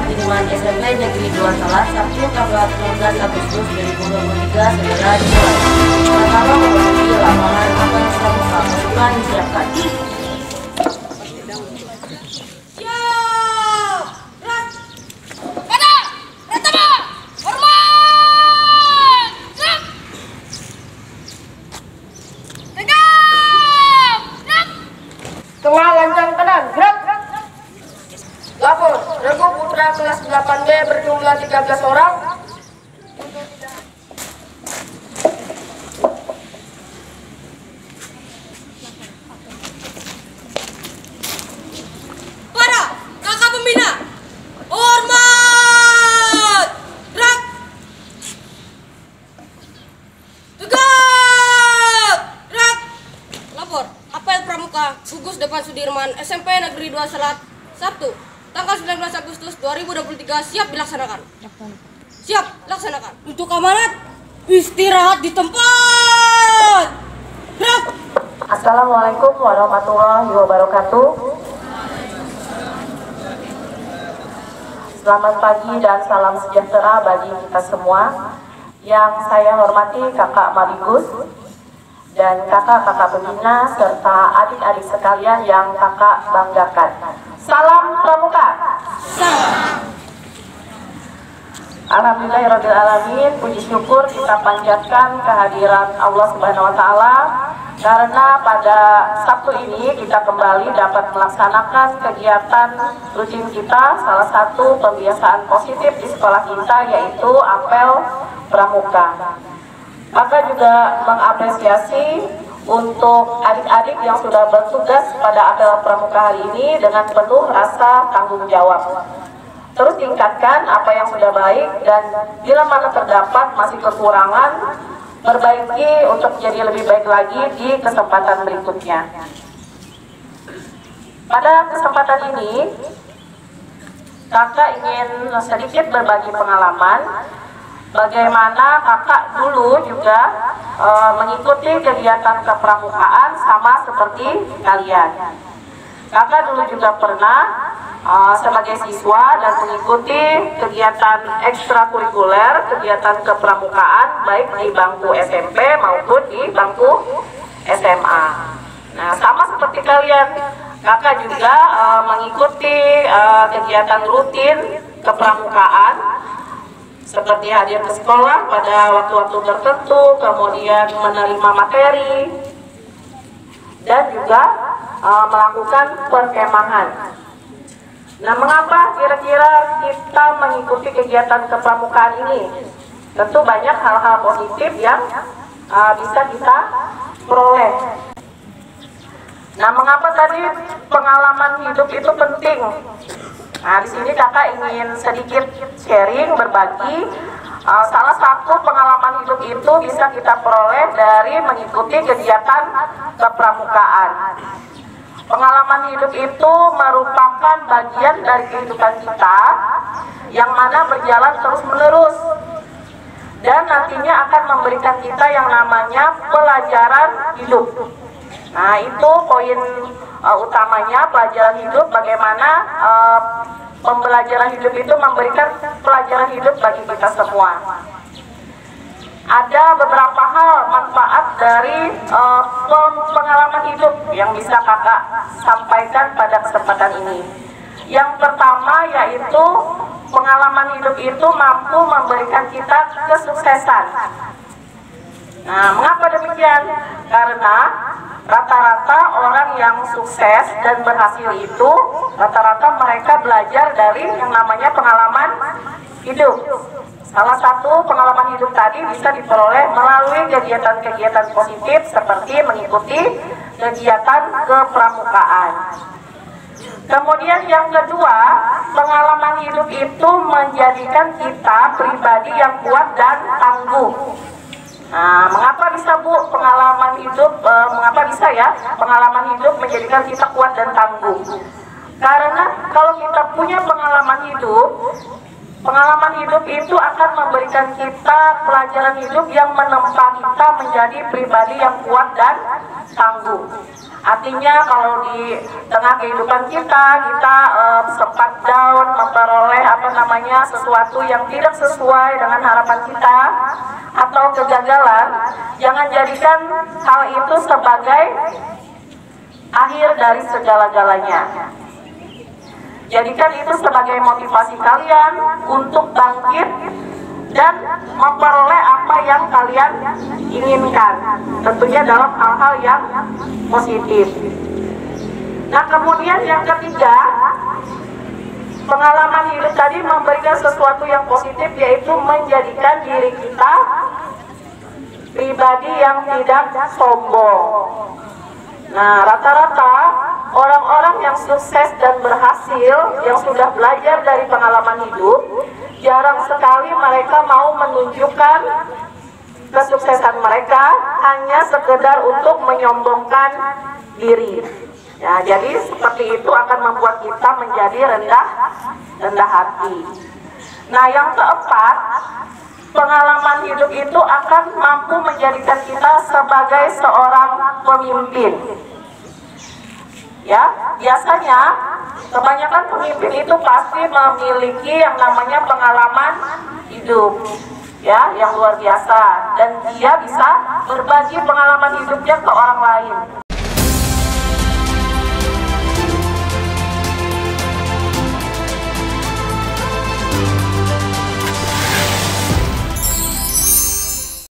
Sudirman SMP Negeri 2 Salah, Sabtu tanggal 19 Agustus 2023 segera dimulai. Kalau memiliki lapangan akan selalu pasukan disiapkan. Tengah lancang kanan, gerak. Lapor, Regu Putra kelas 8B berjumlah 13 orang. Para kakak pembina, hormat, gerak. Tegak, gerak. Lapor, apel pramuka gugus depan Sudirman SMP Negeri 2 Salat, Sabtu tanggal 19 Agustus 2023 siap dilaksanakan. Siap laksanakan. Untuk amanat istirahat di tempat. Gerak. Assalamualaikum warahmatullahi wabarakatuh. Selamat pagi dan salam sejahtera bagi kita semua. Yang saya hormati Kakak Marigus dan kakak-kakak pembina serta adik-adik sekalian yang kakak banggakan. Salam pramuka. Alhamdulillahirrahmanirrahim. Puji syukur kita panjatkan kehadiran Allah Subhanahu wa Ta'ala, karena pada Sabtu ini kita kembali dapat melaksanakan kegiatan rutin kita, salah satu pembiasaan positif di sekolah kita, yaitu apel pramuka. Maka juga mengapresiasi untuk adik-adik yang sudah bertugas pada apel pramuka hari ini dengan penuh rasa tanggung jawab. Terus tingkatkan apa yang sudah baik, dan bila mana terdapat masih kekurangan, perbaiki untuk menjadi lebih baik lagi di kesempatan berikutnya. Pada kesempatan ini, kakak ingin sedikit berbagi pengalaman bagaimana kakak dulu juga mengikuti kegiatan kepramukaan sama seperti kalian. Kakak dulu juga pernah sebagai siswa dan mengikuti kegiatan ekstrakurikuler, kegiatan kepramukaan baik di bangku SMP maupun di bangku SMA. Nah, sama seperti kalian, kakak juga mengikuti kegiatan rutin kepramukaan seperti hadir ke sekolah pada waktu-waktu tertentu, kemudian menerima materi, dan juga melakukan perkemahan. Nah, mengapa kira-kira kita mengikuti kegiatan kepramukaan ini? Tentu banyak hal-hal positif yang bisa kita peroleh. Nah, mengapa tadi pengalaman hidup itu penting? Nah, di sini kakak ingin sedikit sharing, berbagi. Salah satu pengalaman hidup itu bisa kita peroleh dari mengikuti kegiatan kepramukaan. Pengalaman hidup itu merupakan bagian dari kehidupan kita yang mana berjalan terus-menerus dan nantinya akan memberikan kita yang namanya pelajaran hidup. Nah, itu poin utamanya, pelajaran hidup, bagaimana pembelajaran hidup itu memberikan pelajaran hidup bagi kita semua. Ada beberapa hal manfaat dari pengalaman hidup yang bisa kakak sampaikan pada kesempatan ini. Yang pertama yaitu pengalaman hidup itu mampu memberikan kita kesuksesan. Nah, mengapa demikian? Karena rata-rata orang yang sukses dan berhasil itu rata-rata mereka belajar dari yang namanya pengalaman hidup. Salah satu pengalaman hidup tadi bisa diperoleh melalui kegiatan-kegiatan positif seperti mengikuti kegiatan kepramukaan. Kemudian yang kedua, pengalaman hidup itu menjadikan kita pribadi yang kuat dan tangguh. Nah, mengapa bisa Bu pengalaman hidup, mengapa bisa ya pengalaman hidup menjadikan kita kuat dan tangguh? Karena kalau kita punya pengalaman hidup itu akan memberikan kita pelajaran hidup yang menempa kita menjadi pribadi yang kuat dan tangguh. Artinya kalau di tengah kehidupan kita sempat down, memperoleh yang namanya sesuatu yang tidak sesuai dengan harapan kita atau kegagalan, jangan jadikan hal itu sebagai akhir dari segala-galanya. Jadikan itu sebagai motivasi kalian untuk bangkit dan memperoleh apa yang kalian inginkan, tentunya dalam hal-hal yang positif. Nah, kemudian yang ketiga, pengalaman hidup tadi memberikan sesuatu yang positif, yaitu menjadikan diri kita pribadi yang tidak sombong. Nah, rata-rata orang-orang yang sukses dan berhasil, yang sudah belajar dari pengalaman hidup, jarang sekali mereka mau menunjukkan kesuksesan mereka, hanya sekedar untuk menyombongkan diri. Ya, jadi seperti itu akan membuat kita menjadi rendah hati. Nah, yang keempat, pengalaman hidup itu akan mampu menjadikan kita sebagai seorang pemimpin. Ya, biasanya kebanyakan pemimpin itu pasti memiliki yang namanya pengalaman hidup, ya, yang luar biasa, dan dia bisa berbagi pengalaman hidupnya ke orang lain.